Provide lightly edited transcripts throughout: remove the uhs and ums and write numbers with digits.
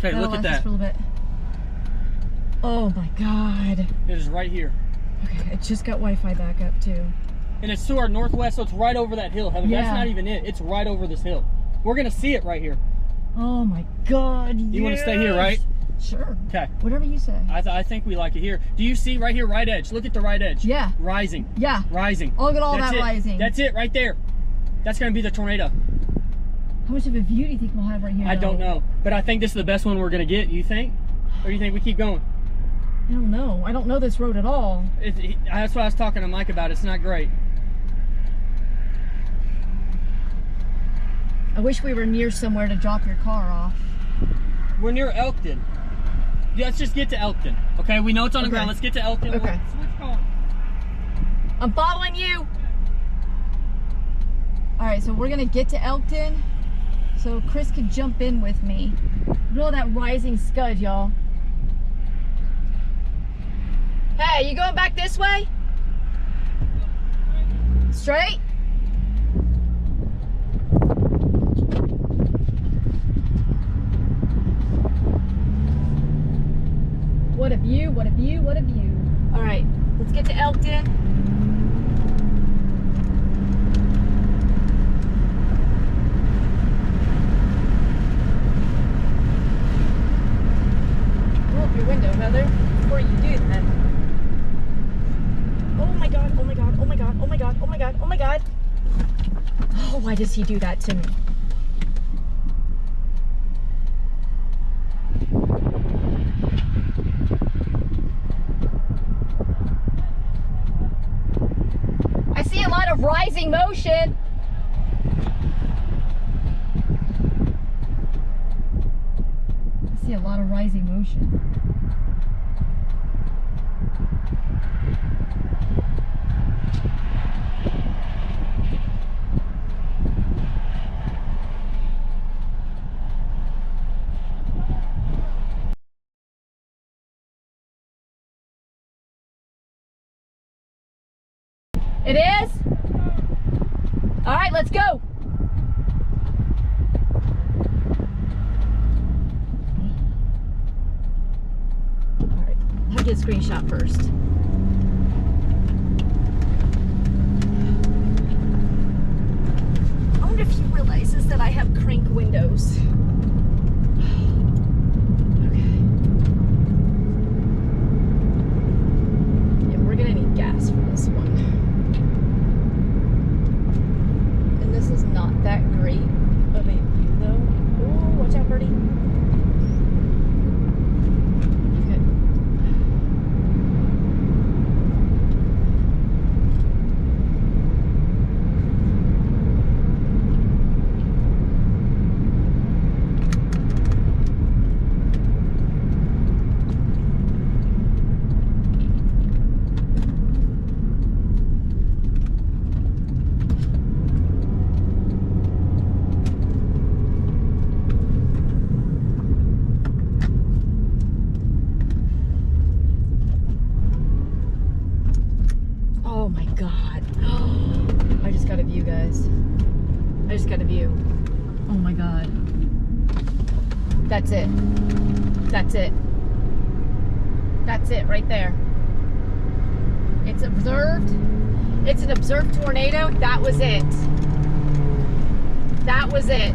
Okay, look at that. For a little bit. Oh my God. It is right here. Okay, I just got Wi-Fi back up too. And it's to our northwest, so it's right over that hill. Heather, that's not even it. It's right over this hill. We're gonna see it right here. Oh my God. You want to stay here, right? Sure. Okay. Whatever you say. I think we like it here. Do you see right here, right edge? Look at the right edge. Yeah. Rising. Yeah. Rising. Oh, look at all That's that it. rising. That's it right there. That's gonna be the tornado. How much of a view do you think we'll have right here? I don't know, but I think this is the best one we're gonna get. You think? Or do you think we keep going? I don't know. I don't know this road at all. That's what I was talking to Mike about. It's not great. I wish we were near somewhere to drop your car off. We're near Elkton. Let's just get to Elkton. Okay, we know it's on the ground. Let's get to Elkton. Okay. Switch cars. I'm following you. All right, so we're gonna get to Elkton, so Chris could jump in with me. Look at all that rising scud, y'all. Hey, you going back this way? Straight? What a view, what a view, what a view. All right, let's get to Elkton. Roll up your window, Heather, before you do that. Oh my God, oh my God, oh my God, oh my God, oh my God, oh my God. Oh, why does he do that to me? I see a lot of rising motion. I see a lot of rising motion. It is? All right, let's go. All right, I'll get a screenshot first. I wonder if he realizes that I have crank windows. Okay. Yeah, we're gonna need gas for this one. This is not that great of a view though. Ooh, watch out, birdie. Okay. Oh my God. I just got a view, guys. I just got a view. Oh my God. That's it. That's it. That's it right there. It's observed. It's an observed tornado. That was it. That was it.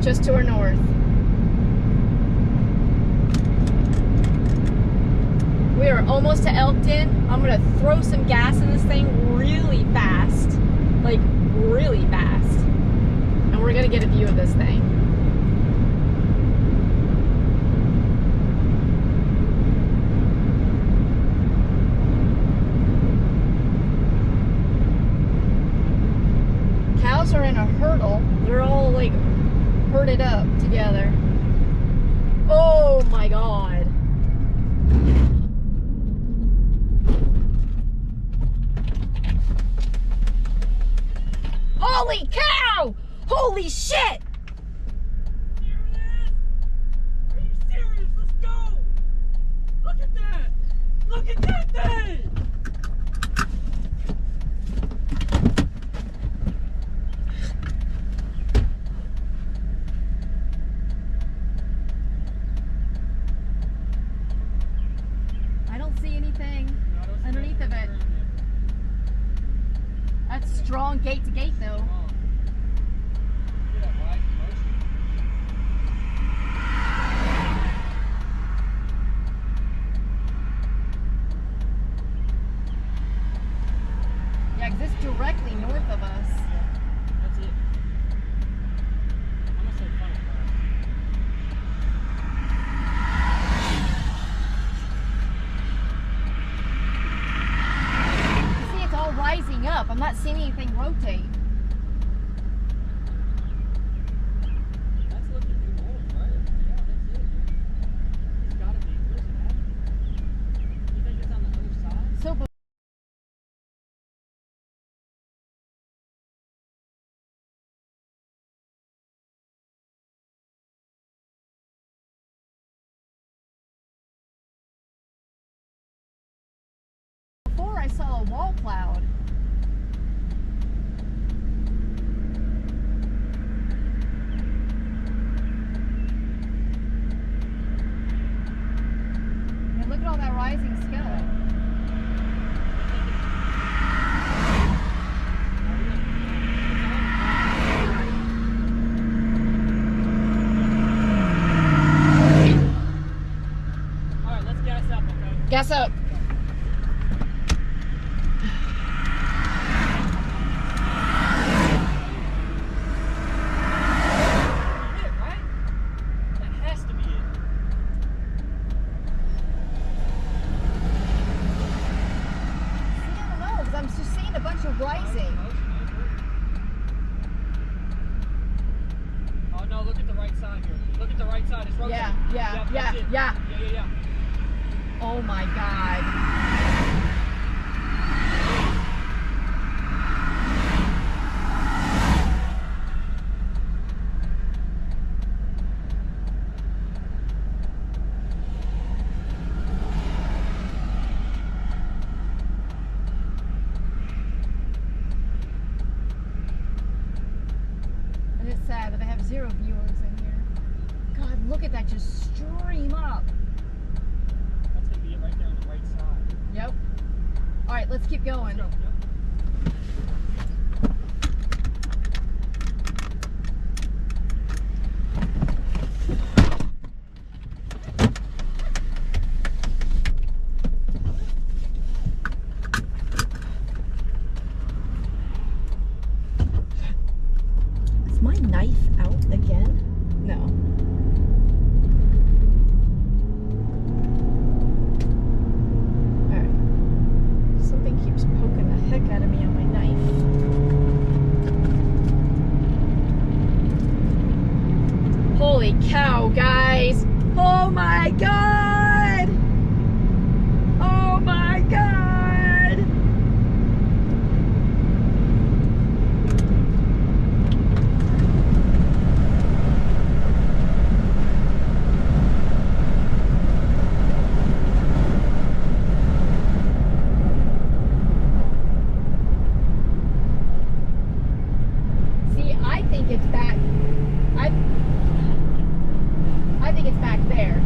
just to our north. We are almost to Elkton. I'm gonna throw some gas in this thing really fast. Like, really fast. And we're gonna get a view of this thing. Cows are in a hurdle. They're all like herded up together. Oh my God. Holy cow! Holy shit! Are you serious? Let's go! Look at that! Look at that thing! I don't see anything underneath of it. That's strong gate to gate though. Yeah, because it's directly north of us. That's it. I'm gonna say funny. See, it's all rising up. I'm not seeing anything rotate. That's looking new old, right? Yeah, that's it. It's gotta be. Where's it at? You think it's on the other side? So before I saw a wall cloud. And look at all that rising sky. Alright, let's gas up, okay? Gas up. It, right? That has to be it. See, I don't know, because I'm just seeing a bunch of rising. Oh no, look at the right side here. Look at the right side. It's rotating. Yeah, Yep, yeah, that's it. yeah. Yeah. Oh my God. And it's sad that I have 0 viewers in here. God, look at that just stream up. That's gonna be it right there on the right side. Yep. All right, let's keep going. Let's go. Yep. Is my knife out again? No. Alright. Something keeps poking the heck out of me on my knife. Holy cow, guys! Oh my God! Oh my God! See, I think it's back. I think it's back there.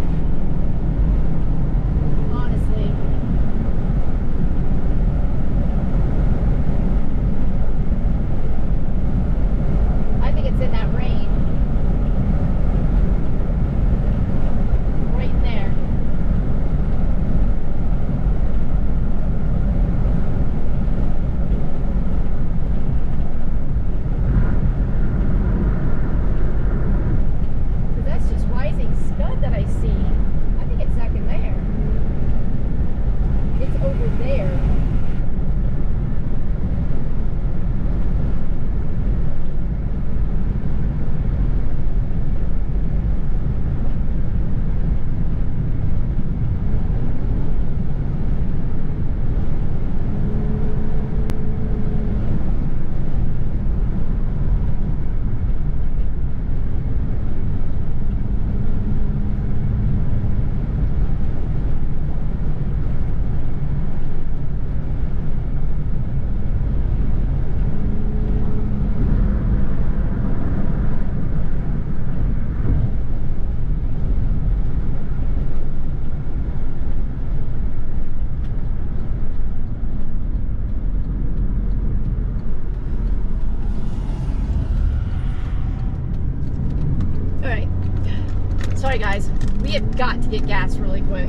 right, guys, we have got to get gas really quick.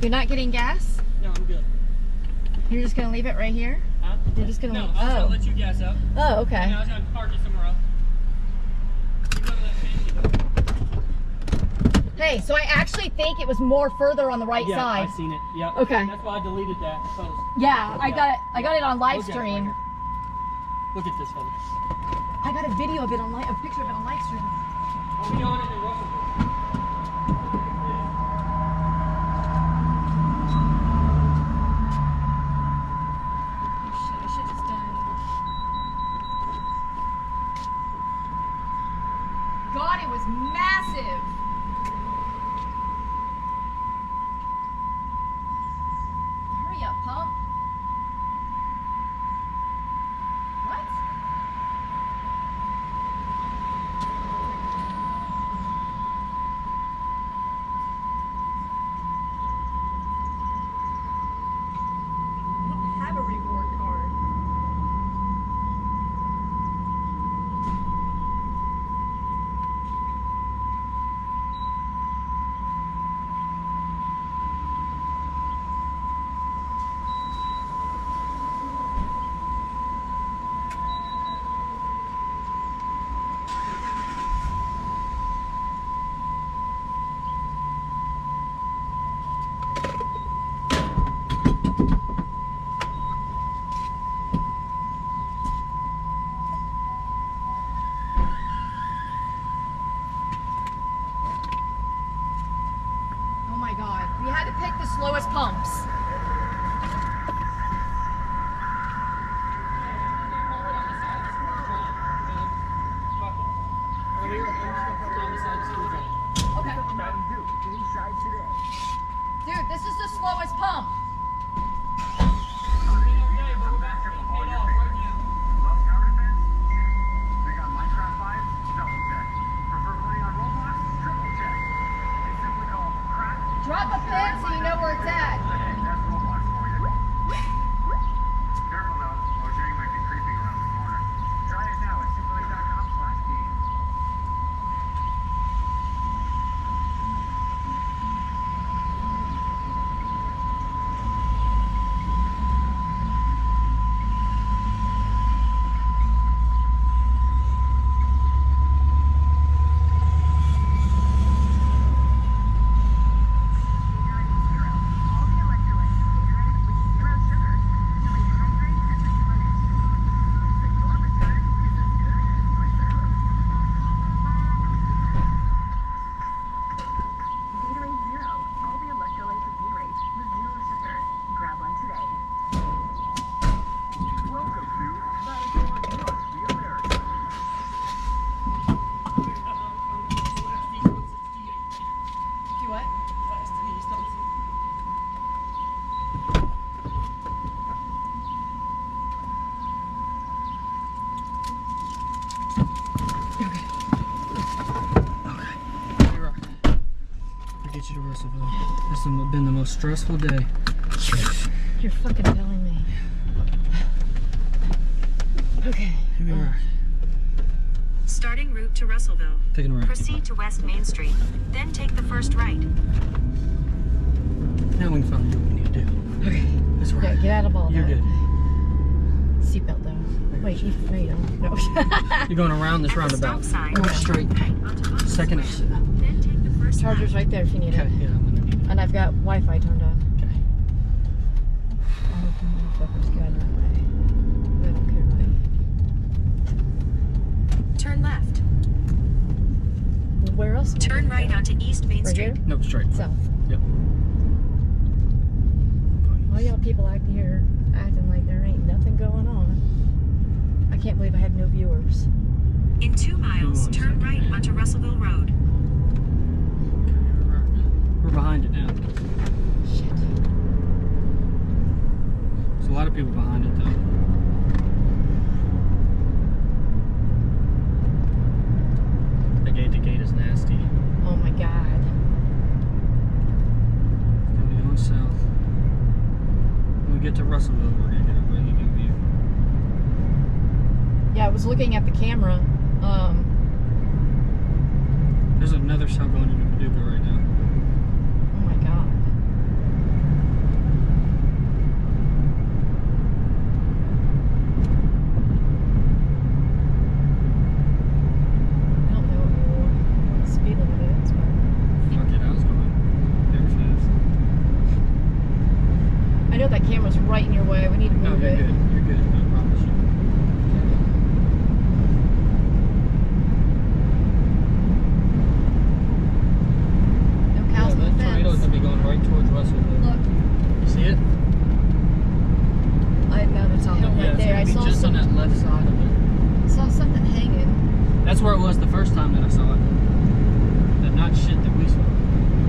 You're not getting gas? No, I'm good. You're just gonna leave it right here? Huh? You're just gonna No, leave. I was gonna let you gas up. Oh, okay. And I was gonna park it somewhere else. You go to that fancy though. Hey, so I actually think it was more further on the right Yeah, side. I seen it. Yep. Okay. That's why I deleted that post. Yeah, I got it on live Look at it right stream. here. Look at this, fellas. I got a video of it on live, a picture of it on live stream. Are we on it in Russellville? I should just done. God, it was massive. Hurry up, pump. What? I don't have a reward card. Oh my God. We had to pick the slowest pumps. Earlier, I'm just gonna park it on the side of the school zone. Okay. Dude, this is the slowest pump. Every day, but we're about to get paid off right now. Love tower defense? They got Minecraft vibes? Double check. Prefer playing on Roblox? Triple check. It's simply called crack. Drop a pin so you know where it's at. Hey, that's Roblox for you. Careful though, Mojang might be creeping around the corner. Try it now at superlake.com/game. All the get you to Russellville. This has been the most stressful day. You're fucking telling me. Okay. Here we are. Starting route to Russellville. Taking a right. Proceed to West Main Street, then take the first right. Now we can finally do what we need to do. Okay. That's right. Yeah, get out of all You're that. good. Seatbelt though. Wait, no, you don't. No. You're going around this At the roundabout. stop sign, Go straight. onto Oxford Second Street, exit. then take the first Charger's left. right there if you need Okay, it. yeah, I'm gonna need it. And I've got Wi-Fi turned on. Okay. I hope the motherfuckers got that way. They don't care about it. Turn left. Well, where else? am I Turn gonna right go? onto East Main Right Street. here? No, straight. South. Yep. All y'all people acting like there ain't nothing going on. I can't believe I have no viewers. In 2 miles, One turn second. right onto Russellville Road. We're behind it now. Shit. There's a lot of people behind it though. The gate is nasty. Oh my god. It's gonna be going south. When we get to Russellville, we're gonna get a really good view. Yeah, I was looking at the camera. There's another cell going into Paducah right now. Oh my god. I don't know what the speed limit is, but Fuck it, I was going very fast. I know that camera's right in your way. We need to No, move you're it. good. You're good. I promise you. No cows Yeah, in the that tornado's fence. gonna be going right towards Russellville. Look, You see it? I know it's on right it's there. gonna I be saw just on that left side of it. saw something hanging. That's where it was the first time that I saw it. The not shit that we saw.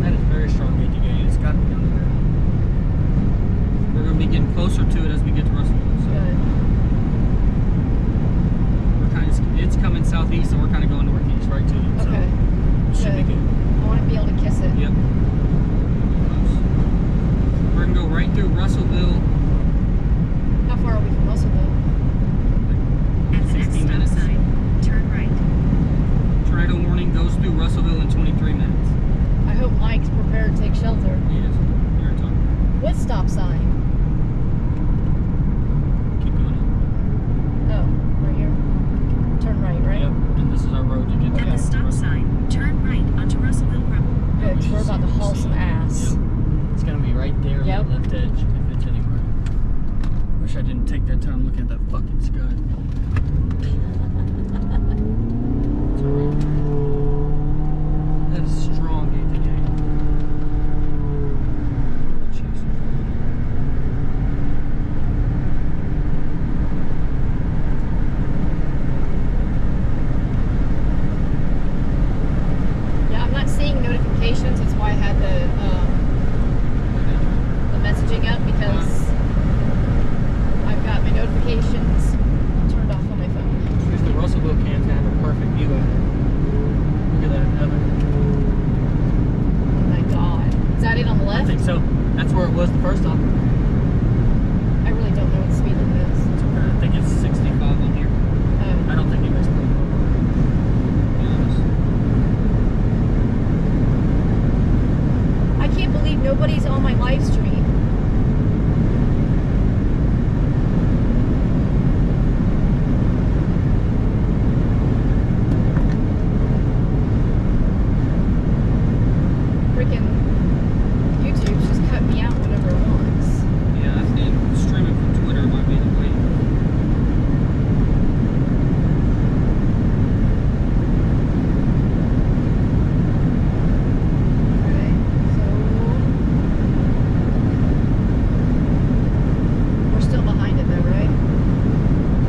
That is very strong gate to gate. It's got to be under there. We're gonna be getting closer to it as we get to Russellville. So Good. we're kind of, it's coming southeast, and we're kind of going northeast right to it. So Okay. it should be Good. good. I want to be able to kiss it. Yep. Close. We're gonna go right through Russellville. How far are we from Russellville? At the 60 next stop minutes. sign, turn right. Tornado warning goes through Russellville in 23 minutes. I hope Mike's prepared to take shelter. He is. You're talking. What stop sign? Keep going up. Oh, right here. Turn right, right? Yep. And this is our road to get to At the stop sign, turn right onto Russellville Road. Good, 'cause we're about to haul some ass. Yep. It's gonna be right there on Yep. that left edge, if it's anywhere. Wish I didn't take that time looking at that fucking sky. It's alright. That is strong gate to gate. Oh, jeez. Yeah, I'm not seeing notifications. That's why I had the messaging up, because I've got my notifications turned off on my phone. Here's the Russellville can to have a perfect view of it. Look at that heaven. Oh my god. Is that it on the I left? think so. That's where it was the first time. I really don't know what the speed limit is. It's okay. I think it's 65 on here. I don't think it was. To be honest. I can't believe nobody's on my live stream. Freaking YouTube's just cut me out whenever it wants. Yeah, I think streaming from Twitter might be the way. Okay, so we're still behind it though, right?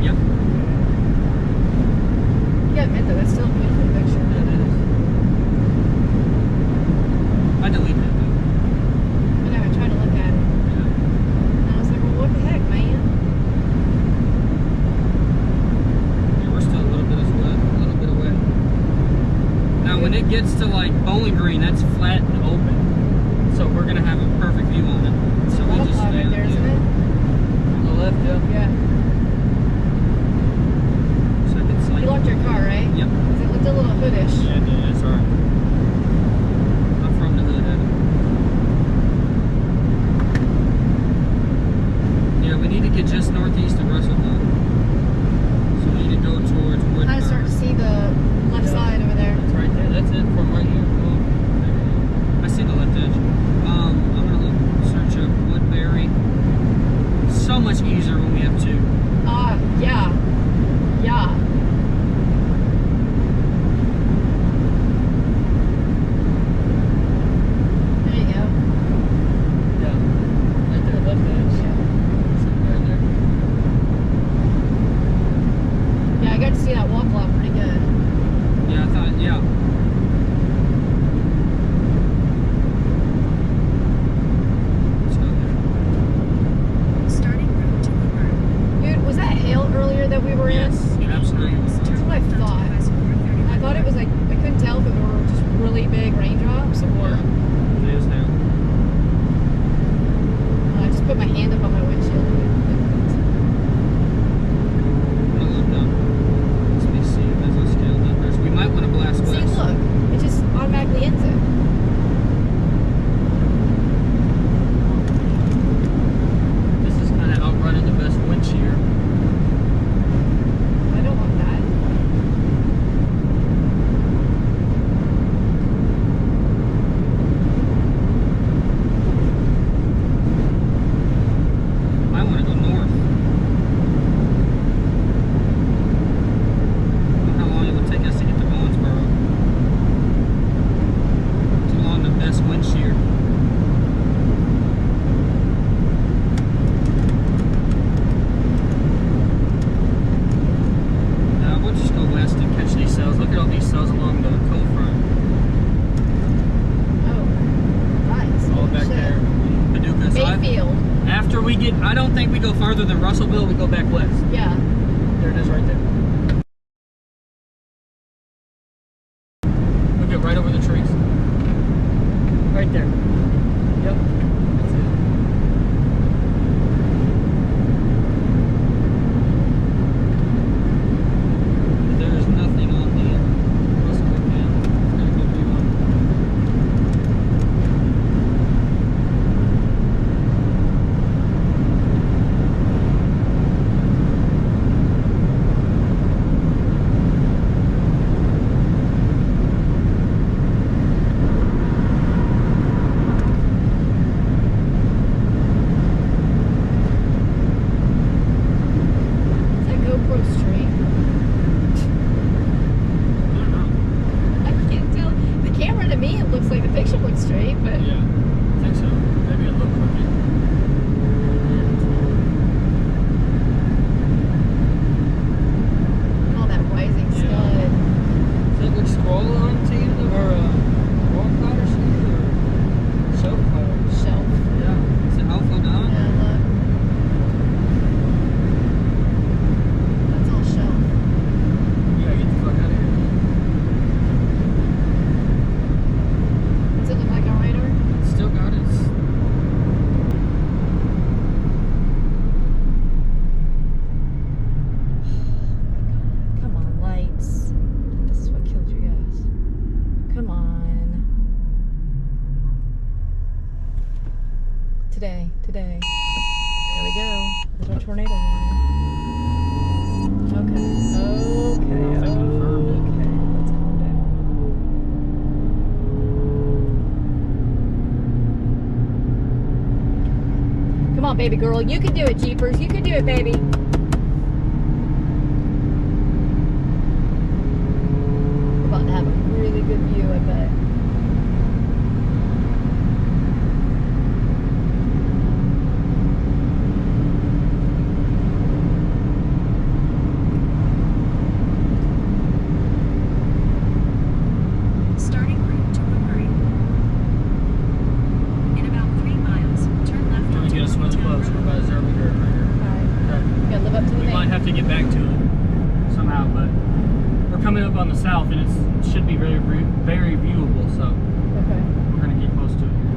Yep. You gotta admit though, it's still a beautiful picture. That is. I deleted it though. I know, I tried to look at it. Yeah. And I was like, well, what the heck, man? Yeah, we're still a little bit away. Now, when it gets to like Bowling Green, that's flat and open. So we're gonna have a perfect view on it. So we just stay right there, on isn't it? on the left, yeah. Yeah. So it's like You locked your car, right? Yep. 'Cause it looked a little hoodish. Yeah, dude, that's alright. I'm from the hood, Evan. Yeah, we need to get just northeast of Russellville. So we need to go towards Woodburn. I start to see the left side over there. It's right there. That's it from right here. Oh, there we go. I see the left edge. I'm gonna look, search up Woodbury. So much easier when we have two. Yeah. Yeah. There you go. Yeah. Right there, left edge. Right there. Yeah, I got to see that wall clock pretty good. Yeah, I thought, yeah. Let's go there. Starting route to Woodburn. Dude, was that hail earlier that we were in? Yes, absolutely. That's what I thought. I thought it was like, I couldn't tell if it were just really big raindrops or It is now. I just put my hand up on my windshield. I'm gonna look up. Let's be see as I scale numbers. We might want to blast See, west. look, it just automatically ends it. This is kind of outrunning the best wind shear. I don't want that. I want to go north. I don't know how long it would take us to get to Owensboro. Too long the best wind shear. Now we'll just go west and catch these cells. Look at all these cells along the coast front. Oh, nice. All back Shit. there. Paducah. So Mayfield. after we get, I don't think we go farther than Russellville, we go back west. Yeah. There it is right there. Look at right over the trees. Right there. Yep. That's it. There is nothing on the Russellville Dam. It's got a good view on it. Is that GoPro straight? I don't know. I can't tell. The camera to me, it looks like the picture looks straight, but Yeah, I think so. Maybe a little crooked. all that rising Yeah. scud. Does that look scroll on to you? Or roll cloud or something? Or shelf cloud? Shelf. Yeah. Is it alpha down? Yeah, look. That's all shelf. You gotta get the fuck out of here. Does it look like a radar? Still got it. Come on, lights. This is what killed you guys. Come on. Today. There we go. There's our tornado warning. Okay. I confirmed it. Okay. Let's calm down. Come on, baby girl. You can do it, Jeepers. You can do it, baby. We're about to have a really good view, I bet. Starting route to Woodbury. In about 3 miles, turn left Let me onto get us really Town close. We're Road. about to zero me here, right here. Alright. Okay. You gotta live up to the We might name. have to get back to it somehow, but we're coming up on the south and it should be very viewable, so Okay. we're gonna get close to it here.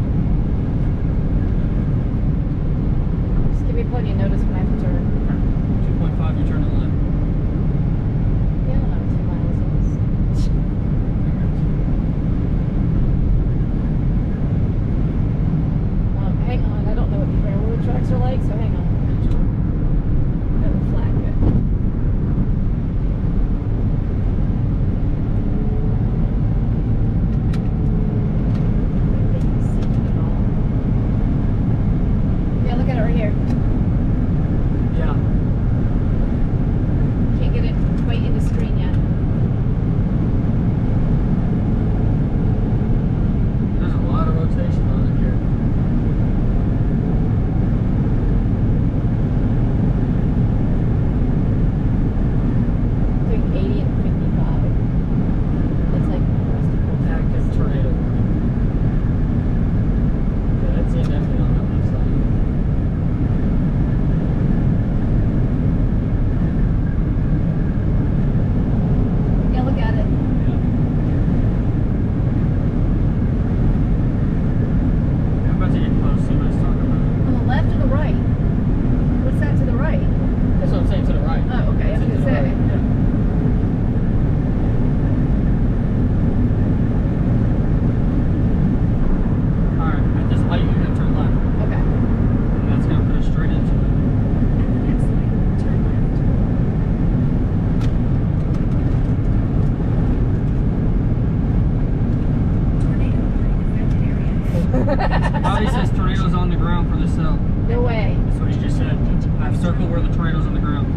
Bobby says tornadoes on the ground for the cell. No way. That's what he just said. I've circled where the tornado's on the ground.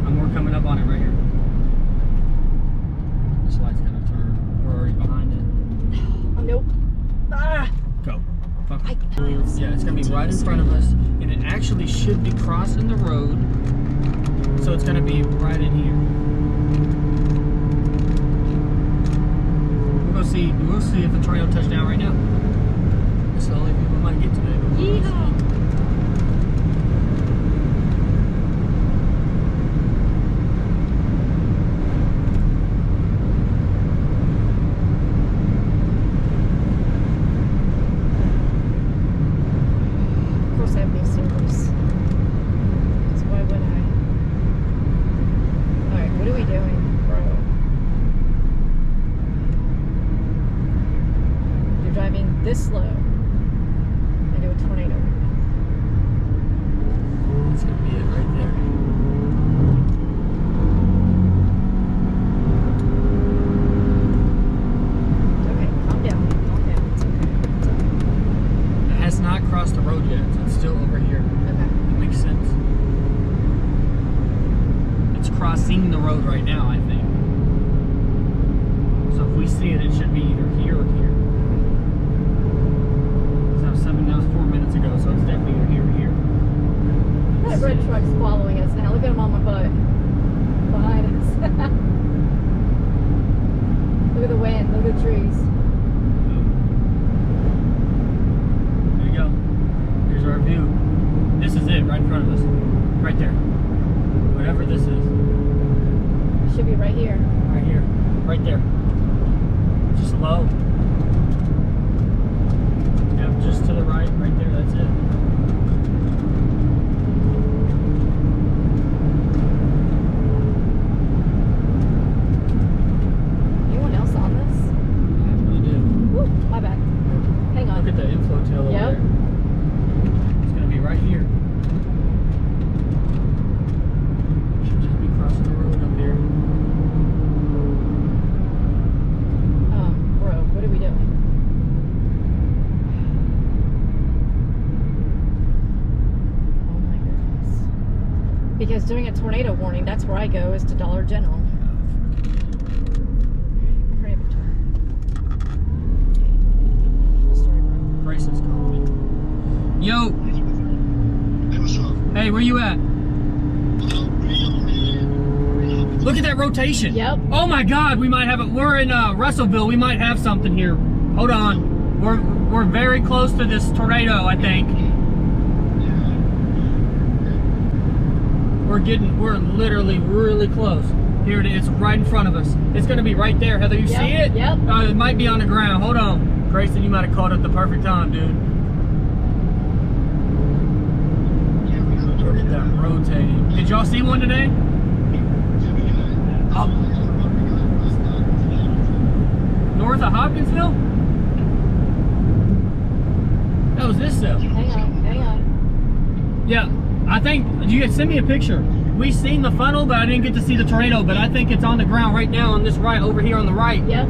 And we're coming up on it right here. This light's gonna turn. We're already behind it. Oh, nope. Ah! Go. Fuck. Yeah, it's gonna be right in front of us. And it actually should be crossing the road. So it's gonna be right in here. We'll see if the tornado touched down right now. That's the only view we might get today. Yeehaw! Of course I have no service. Because why would I? Alright, what are we doing, bro? You're driving this slow into a tornado. That's gonna be it right there. Okay, calm down. Calm down. It's okay. It's okay. It has not crossed the road yet, so it's still over here. Okay. It makes sense. It's crossing the road right now, I think. So if we see it, it should be either here or here. So that was 4 minutes ago, so it's definitely either here or here. That red truck's following us now. Look at him on my butt. Behind us. Look at the wind. Look at the trees. There you go. Here's our view. This is it, right in front of us. Right there. Whatever this is. It should be right here. Right here. Right there. Just low. Yep, just to the right, right there, that's it. Anyone else on this? I really do. Woo, my bad. Hang on. Look at the inflow tail over Yep. there. It's gonna be right here. Should just be crossing the road up here. Bro, what are we doing? Oh my goodness. Because doing a tornado warning, that's where I go, is to Dollar General. Hurry up and turn. Okay. Sorry, bro. Grace is calling me. Yo! Hey, what's up? Hey, where you at? Look at that rotation. Yep. Oh my God, we might have it. We're in Russellville. We might have something here. Hold on. We're very close to this tornado, I think. We're literally really close. Here it is, right in front of us. It's gonna be right there. Heather, you Yep, see it? yep. It might be on the ground. Hold on. Grayson, you might have caught it at the perfect time, dude. Look at that rotating. Did y'all see one today? Oh. North of Hopkinsville? That was this cell. Hang on, hang on. Yeah, I think, you guys send me a picture. We seen the funnel, but I didn't get to see the tornado, but I think it's on the ground right now on this right, over here on the right. Yep.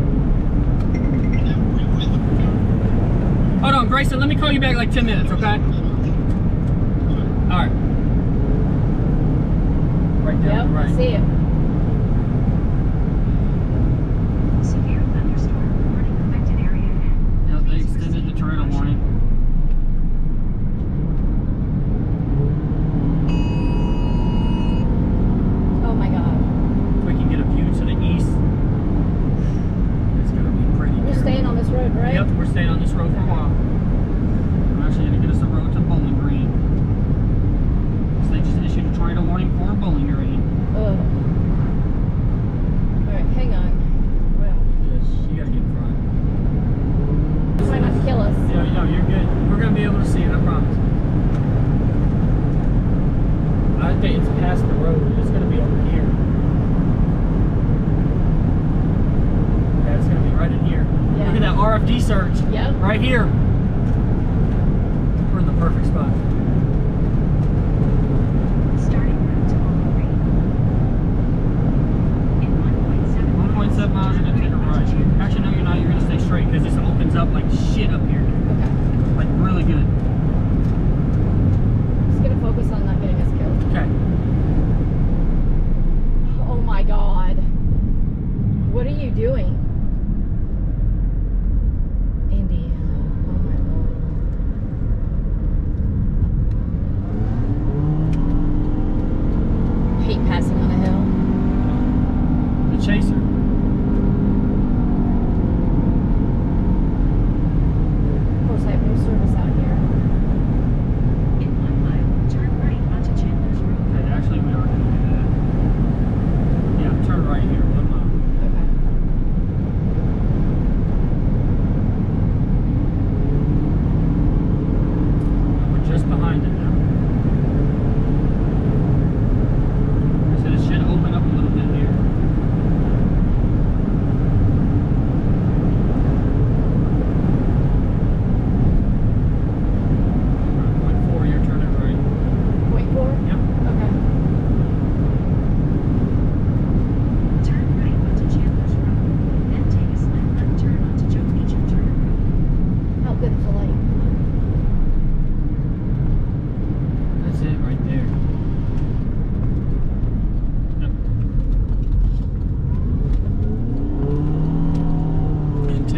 Hold on, Grayson, let me call you back like 10 minutes, okay? All right. Right there, Yep, right. I see it. Severe thunderstorm warning affected area ahead. Yep, they extended the tornado warning. Oh my God. If we can get a view to the east, it's gonna be pretty. We're staying on this road, right? Yep, we're staying on this road for a while. I'm actually gonna get us a road to Bowling Green. So they just issued a tornado warning for Bowling Green. Ugh. Alright, hang on. Well, Yes, you gotta get in front. try not to kill us. Yeah, no, you're good. We're gonna be able to see it, I promise. I think it's past the road. It's gonna be over here. Yeah, it's gonna be right in here. Yeah. Look at that RFD search. Yep. Right here. We're in the perfect spot. Starting route to Bowling Green. In 1.7 1.7 miles, you're gonna take a right. Actually, no, you're not. You're gonna stay straight because this opens up like shit up here. Okay. Like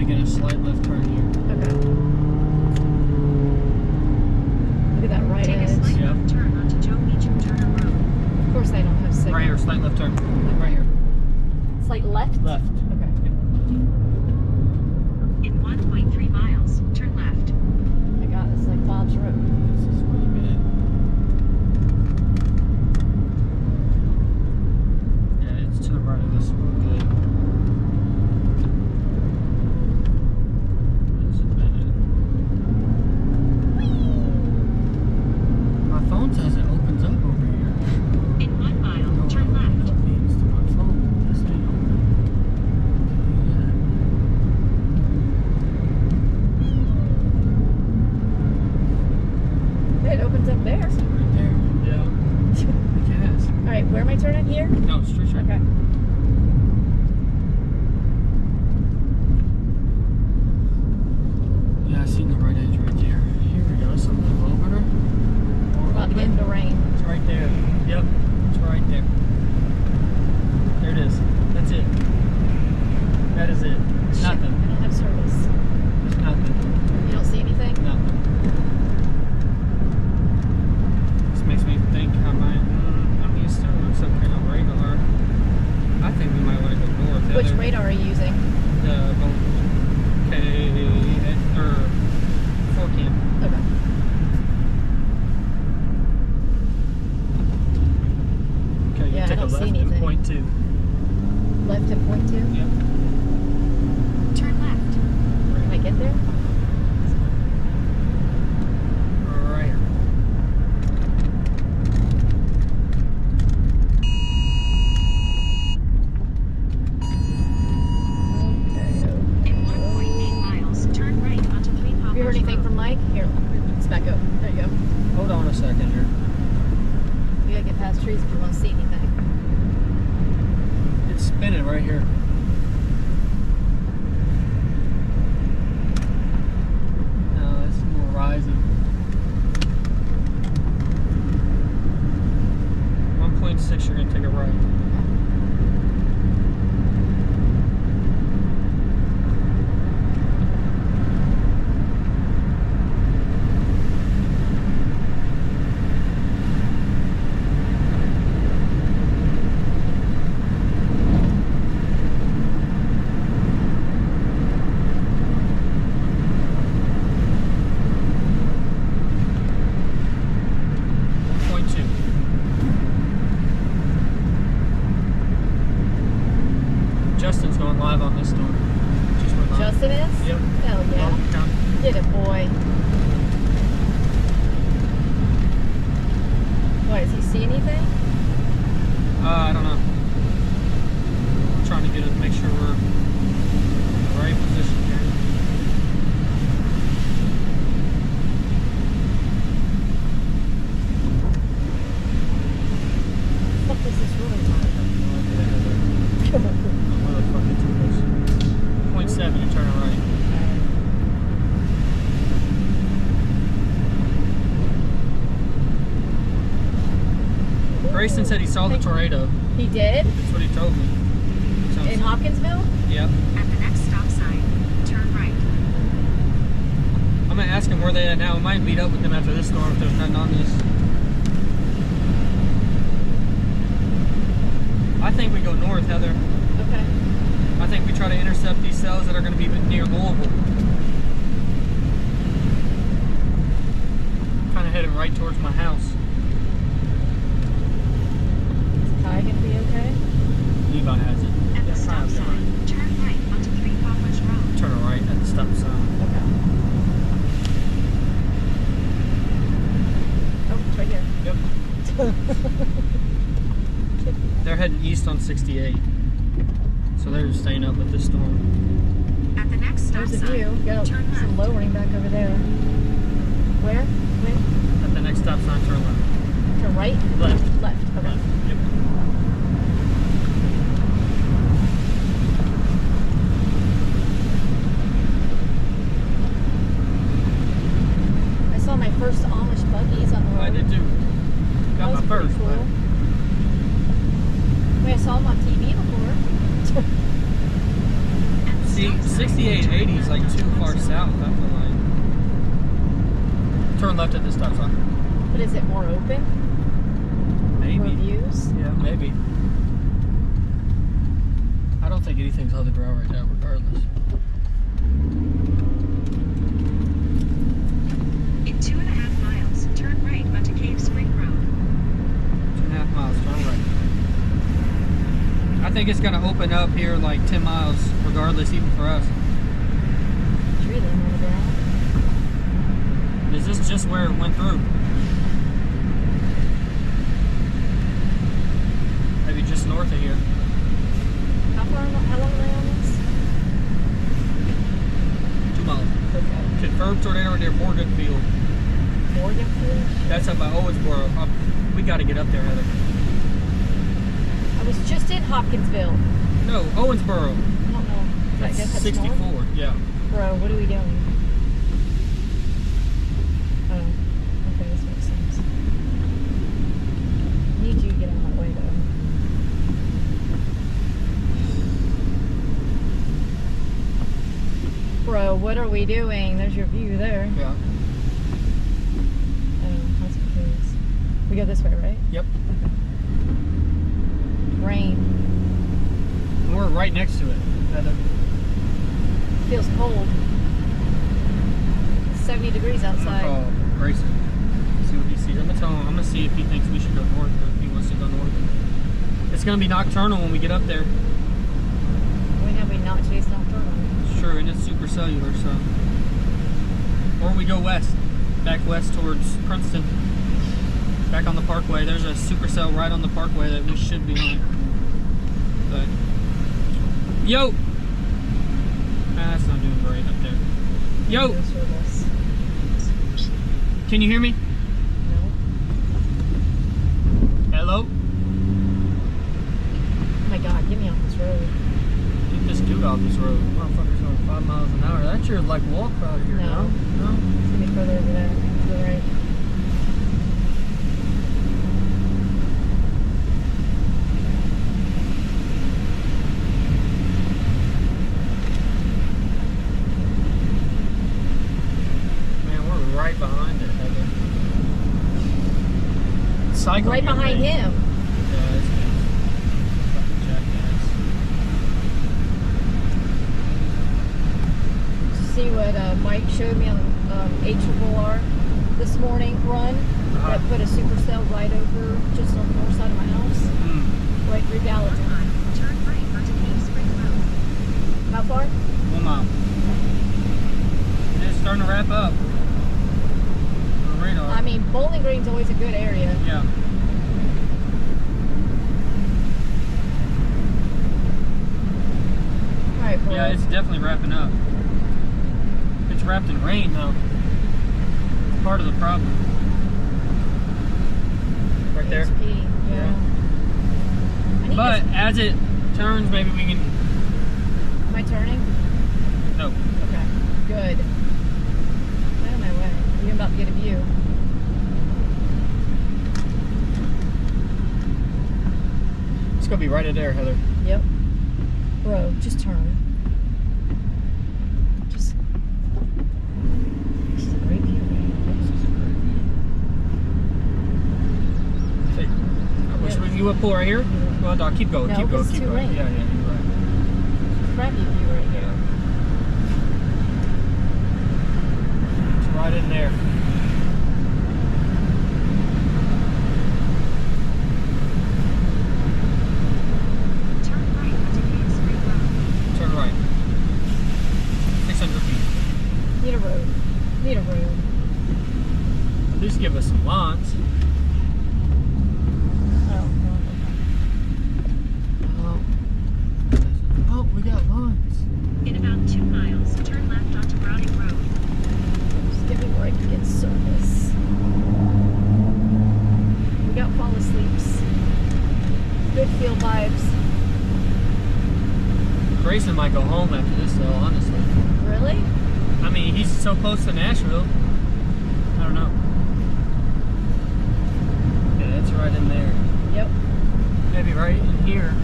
making a slight left turn here. Okay. Look at that right Take a edge. slight Yep. left turn onto Joe Beecham Turner Road. Of course I don't have signal. Right here, slight left turn. Right here. Slight left? Left. Okay. In 1.3 miles, turn left. I got it. It's like Bob's Road. This is really bad. Yeah, it's to the right of this one. Good. This is bad. My phone says it opens up over here. In 1 mile, turn left. What means to my phone? This ain't open. It opens up there. Right there. Yeah. I guess. All right, where am I turning? Here? No, straight. Okay. Yeah, I seen the right edge right there. Here we go. Some little opener. More About to get opener. into rain. It's right there. Yep. It's right there. There it is. That's it. That is it. Shit, Nothing. I don't have service. There's nothing. You don't see anything? Nothing. This makes me think I might. I mean, it still looks okay on regular. I think we might want to go north. Which Heather. radar are you using? The or 4 cam. Okay. Okay, you Yeah, I take a don't see left and anything. point 2. Left and point 2? Yep. Turn left. Can I get there? Right here. In 1.8 miles, turn right onto 3 Poplars Have you heard anything Road. from Mike? Here, let's back up. There you go. Hold on a second here. We gotta get past trees if you want to see anything. It's spinning right here. No, it's more rising. 1.6, you're gonna take a right. Justin's going live on this storm. Just went live. Justin is? Yep. Hell yeah. Welcome, Tom. Get it, boy. What, does he see anything? I don't know. I'm trying to get it, make sure we're in the right position here. Fuck, this is really hard. Where the fuck it took us? 0.7, you're turning right. Grayson said he saw the tornado. He did? That's what he told me. Sounds- In Hopkinsville? Yep. At the next stop sign, turn right. I'm gonna ask him where they at now. We might meet up with them after this storm if there's nothing on this. I think we go north, Heather. Okay. I think we try to intercept these cells that are going to be near Louisville. Kind of headed right towards my house. Is Ty gonna be okay? Levi has it. At the Yeah, stop probably sign, turn right onto 3 Poplars Road. Turn right at the stop sign. Okay. Oh, it's right here. Yep. They're heading east on 68. So they're just staying up with this storm. At the next stop There's a sign, view. Got turn some left. lowering back over there. Where? Where? At the next stop sign, turn left. To right? Left. Left. Okay. Left. Yep. I saw my first Amish buggies on the road. I did too. That Got was my pretty first. cool. Wait, I saw them on TV before. See, 68, 80 I-80 is like too far south, I feel like. Turn left at this stop sign. But is it more open? More Maybe. views? Yeah, maybe. I don't think anything's on the ground right now, regardless. In 2.5 miles, turn right onto Cave Spring Road. 2.5 miles, turn right. I think it's gonna open up here like 10 miles, regardless, even for us. Tree limb on the ground. Is this just where it went through? Maybe just north of here. How long are they on this? 2 miles. Okay. Confirmed tornado near Morganfield. Morganfield? That's up by Owensboro. We gotta get up there, Heather. I was just in Hopkinsville. No, Owensboro. I don't know. I That's guess that's 64, north? yeah. Bro, what are we doing? Oh, okay, this makes sense. I need you to get out of my way, though. Bro, what are we doing? There's your view there. Yeah. Oh, that's because we go this way, right? Yep. Rain. We're right next to it, Heather. Feels cold. It's 70 degrees I'm gonna outside. call Grayson. See what he sees. I'm gonna tell him. I'm gonna see if he thinks we should go north or if he wants to go north. It's gonna be nocturnal when we get up there. When have we not chased nocturnal? Sure, and it's super cellular, so. Or we go west, back west towards Princeton. Back on the parkway. There's a supercell right on the parkway that we should be on. But yo! That's not doing great up there. Yo! No service. Can you hear me? No. Hello? Oh my god, get me off this road. Get this dude off this road. Motherfucker's going 5 miles an hour. That's your like walk out here, No. no? No? It's gonna be further over there. To the right. Man, we're right behind it, Heather. Cycle Right behind him. Yeah, it's fucking jackass. See what Mike showed me on HRRR this morning run that put a supercell right over just on the north side of my house. Right through 1 Gallatin. mile, turn right onto Cave Spring Road. How far? 1 mile. And it's starting to wrap up. On the radar. I mean, Bowling Green's always a good area. Yeah. Alright, bro. Yeah, it's definitely wrapping up. It's wrapped in rain, though. It's part of the problem. Right there. HP, yeah. I need But to- as it turns, maybe we can. Am I turning? No. Okay, good. Get out of my way. You're about to get a view. It's gonna be right in there, Heather. Yep. Bro, just turn. Just. This is a great view, man. This is a great view. Hey, I wish you would pull right here. Well, dog, keep going, No, keep going, 'cause it's keep too going. late. Yeah, you're right. Crappy view right here. It's right in there. Turn right onto Cave Spring Road. Turn right. 600 feet. Need a road. Need a road. At least give us some lines. Oh, Oh. Oh, we got lines. In about 2 miles, turn left onto Browning Road. just give me where I can get service. We got fall asleeps. Good field vibes. Grayson might go home after this, though, honestly. Really? I mean, he's so close to Nashville. I don't know. Yeah, it's right in there. Yep. Maybe right in here.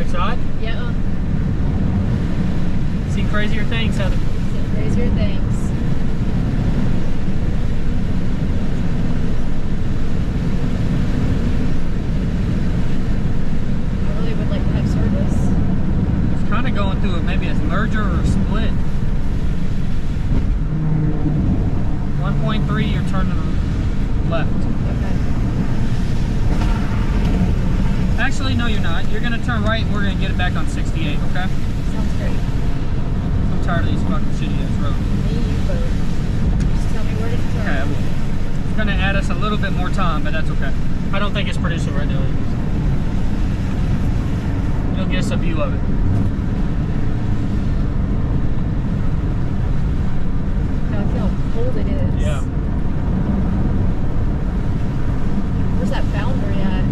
Right side? Yeah. Seen crazier things, Heather. Some crazier things. I really would like to have service. It's kind of going through maybe a merger or a split. 1.3, you're turning left. Okay. Actually, no, you're not. You're gonna turn right, and we're gonna get it back on 68. Okay? Sounds great. I'm tired of these fucking shitty ass roads. Me, you both. Just tell me where to turn. Okay, I will. It's gonna add us a little bit more time, but that's okay. I don't think it's producing right now. It'll get us a view of it. Now I feel how cold it is. Yeah. Where's that boundary at?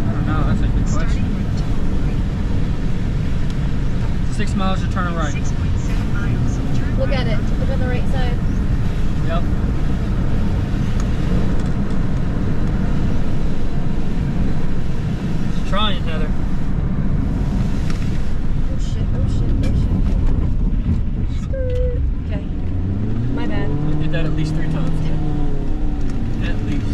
I don't know. That's a good Starting question. right to 6 miles, you're turning right. 6.7 miles. Turn Look right at it. onto Look on the right side. Yep. Just trying, Heather. Oh shit, oh shit, oh shit. Skirt. Okay. My bad. I did that at least 3 times. At least.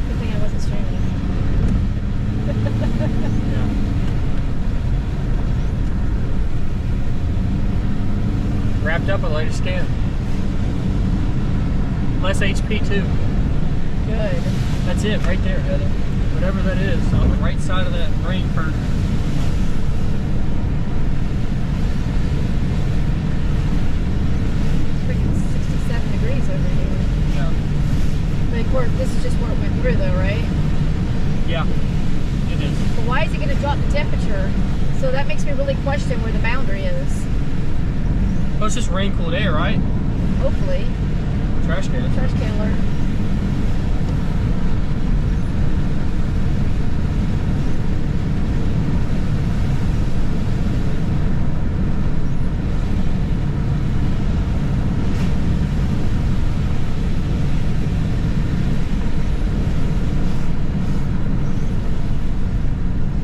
Good thing I wasn't streaming. Yeah. Wrapped up a later scan. Less HP too. Good. That's it right there, Heather. Whatever that is, on the right side of that rain curtain. Freaking 67 degrees over here. Yeah. But of course, this is just where it went through though, right? Yeah. It is. But why is it going to drop the temperature? So that makes me really question where the boundary is. Well, it's just rain cooled air, right? Hopefully. Trash can. Trash can alert.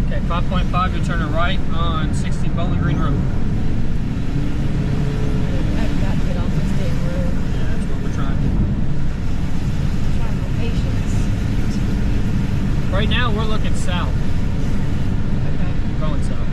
Okay, 5.5, you're turning right on 60 Bowling Green Road. I've got to get off this damn road. Yeah, that's what we're trying. I'm trying my patience. Right now, we're looking south. Okay. Going south.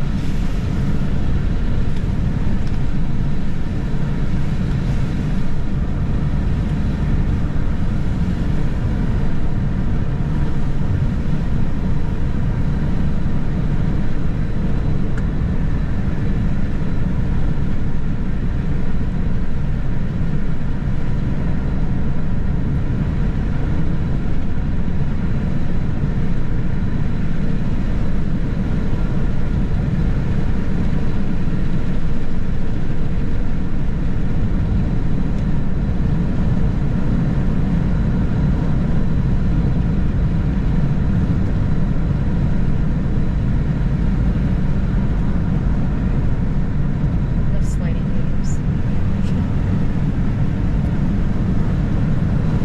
Enough sliding games.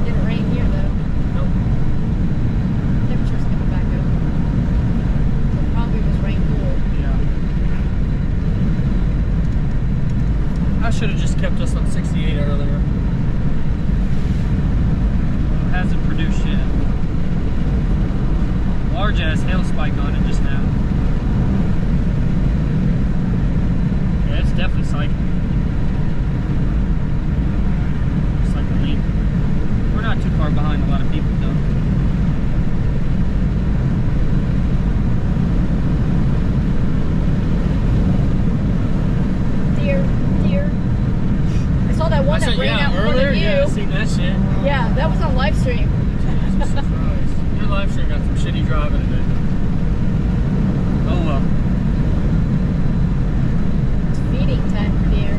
Didn't rain here though. Nope. Temperature's coming back up. So it probably was rain cool. Yeah. I should have just kept us on 68 earlier. It hasn't produced yet. Large ass hail spike on it just now. Yeah, it's definitely cycling. It's like a leak. We're not too far behind a lot of people though. Deer, deer. I saw that one I that said, ran yeah, out in front earlier? of you. Yeah, I seen that shit. Yeah, that was on live stream. Jesus Christ. Your live stream got some shitty driving today. Oh well. It's feeding time for deer.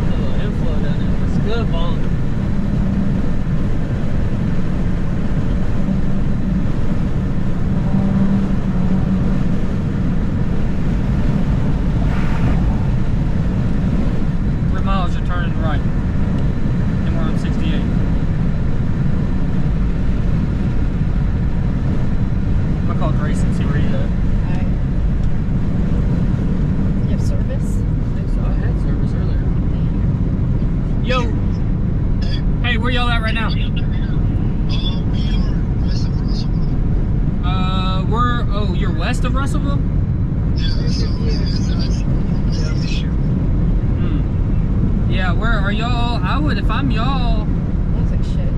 A little inflow down there. It's good, ball. Miles, you're turning right. And we're on 68. west of Russellville? Yeah, where are y'all? I would, if I'm y'all. Looks like shit.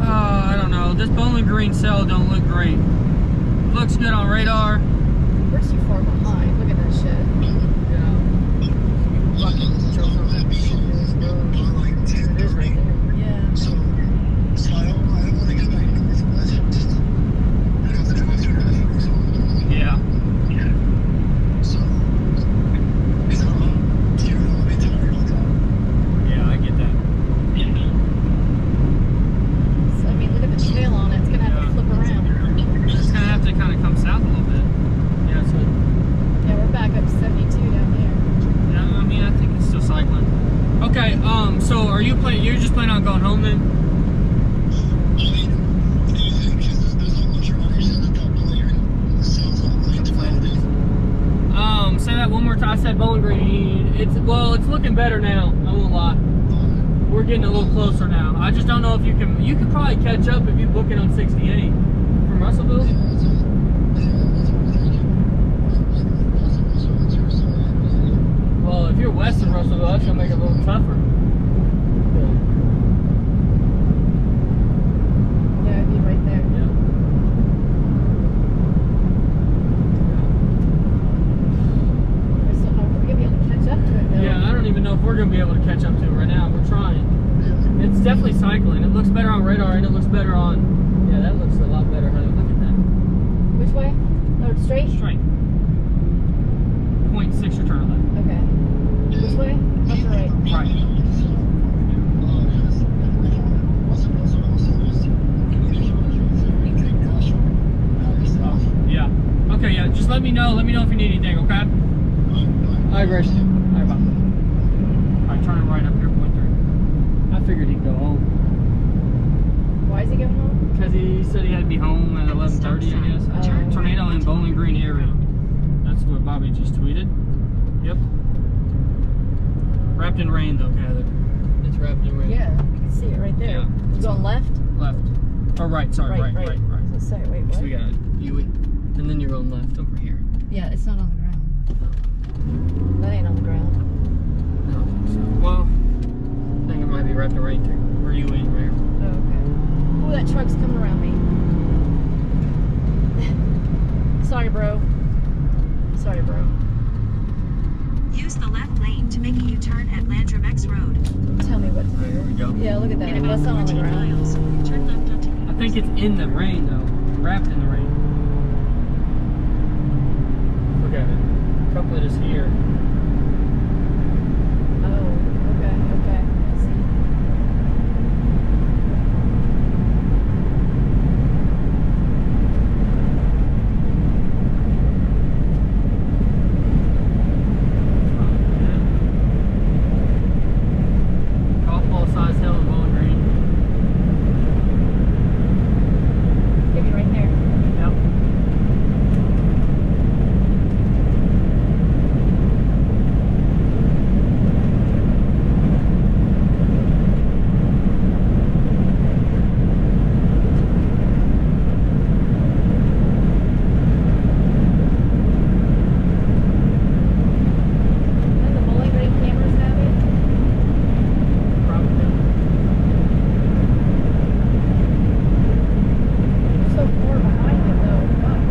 I don't know. This Bowling Green cell don't look great. Looks good on radar. We're too far behind. Look at that shit. Yeah. Fucking choke on that shit. It is right there. Yeah. So I want to get back north, but I'd have to drive 2.5 hours. Yeah. So, because I'm tired all the time. Yeah, I get that. So, I mean, look at the tail on it. It's gonna have to flip around. It's gonna have to kind of come south a little bit. Yeah, so Yeah, we're back up 72 down there. yeah, I mean, I think it's still cycling. Okay, so are you planning? You're just planning on going home then? I mean, what do you think? Because there's not much around here. I've got Allegre. Sounds like 12. Say that one more time. I said Bowling Green. It's looking better now. I won't lie. We're getting a little closer now. I just don't know if you can. You could probably catch up if you book it on 68 from Russellville. Well, if you're west of Russellville, that's gonna make it a little tougher. Yeah, it'd be right there. Yeah. I still know if we're gonna be able to catch up to it though. Yeah, I don't even know if we're gonna be able to catch up to it right now. We're trying. It's definitely cycling. It looks better on radar and it looks better on. Yeah, that looks a lot better. Heather. Look at that. Which way? Oh, it's straight? Straight. 0.6 your turn left. Okay. Which way? Left or right? Right. Yeah. Okay, yeah. Just let me know. Let me know if you need anything, okay? Alright, Grace. Alright, bye. Alright, turning right up here, 0.3. I figured he'd go home. Why is he going home? Because he said he had to be home at 11:30, I guess. Oh. Tornado in Bowling Green area. That's what Bobby just tweeted. Yep. Wrapped in rain, though, Heather. It's wrapped in rain. Yeah, you can see it right there. Yeah. You going left? Left. Oh, right. Sorry. Right. I was gonna say, wait, what? So we got Huey. And then you're going left over here. Yeah, it's not on the ground. That ain't on the ground. I don't think so. Well, I think it might be wrapped in rain, too. Where you in, right here. Oh, okay. Oh, that truck's coming around me. Sorry, bro. Sorry, bro. Use the left lane to make a U-turn at Landrum X Road. Tell me what to do. There we go. Yeah, look at that. In about That's not on the 14 ground. miles, turn left onto I think it's in the rain, though. Wrapped in the rain. Look at it. A couple of just here. Oh, okay, okay. I see. Golf size hill in Bowling Green. Give me right there. Yep. And the Bowling Green cameras have it. Probably. You're so far behind it though. Fuck.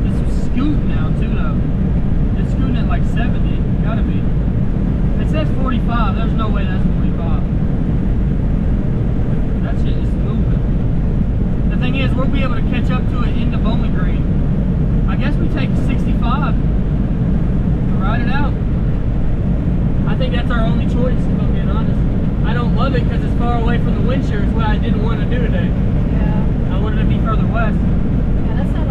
It's scooting now, too, though. It's scooting at like 70. Gotta be. It says 45. There's no way that's 45. That shit is moving. The thing is, we'll be able to catch up to it into Bowling Green. I guess we take 65 to ride it out. I think that's our only choice, if I'm being honest. I don't love it because it's far away from the wind shear. It's what I didn't want to do today. Yeah. I wanted to be further west. Yeah, that's not